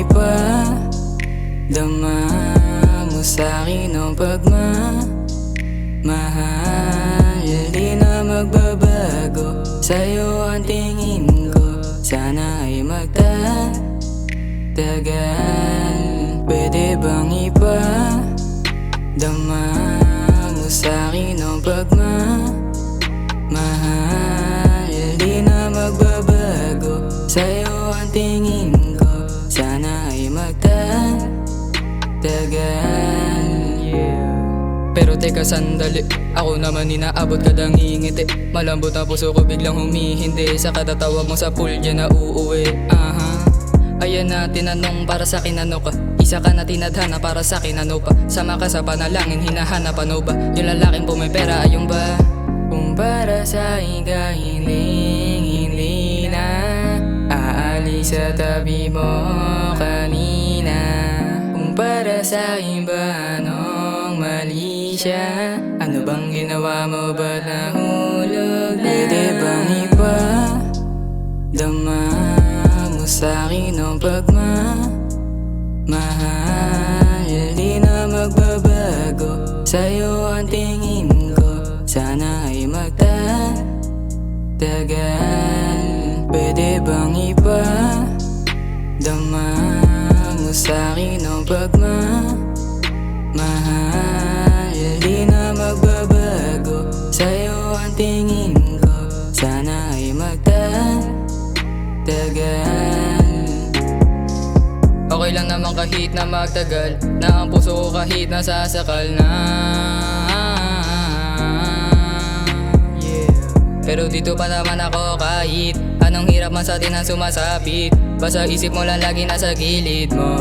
ipadama mo sa'kin ang pagmamahal? Di na magbabago sa'yo ang tingin ko, sana ay magtatagal. Pwede bang ipadama mo sa'kin ang pagmamahal? Di na magbabago sa'yo ang tingin ko, sana ay magtatagal. Pero teka sandali, ako naman inaabot kadang ngingiti. Malambot ang puso ko biglang humihindi sa katatawag mo sa pool dyan na uuwi. Ayan na tinanong para sa'kin ano ka, isa ka na tinadhana para sa'kin ano pa. Sama ka sa panalangin hinahanap ano ba, yung lalaking pumipera ayun ba? Kung para sa'kin ka hindi na aalis sa tabi mo kanina. Kung para sa'kin ba anong mali siya? Ano bang ginawa mo, ba't nahulog na? Pwede bang ipadama mo sa'kin ang pagmamahal? Di na magbabago sa'yo ang tingin ko, sana ay magtatagal. Pwede bang ipadama mo sa'kin ang pagmamahal? Di na magbabago sa'yo ang tingin ko, sana ay magtatagal. Okay lang naman kahit na magtagal, na ang puso ko kahit nasasakal na. Pero dito pa naman ako kahit anong hirap man sa atin ang sumasapit, basta isip mo lang lagi nasa gilid mo.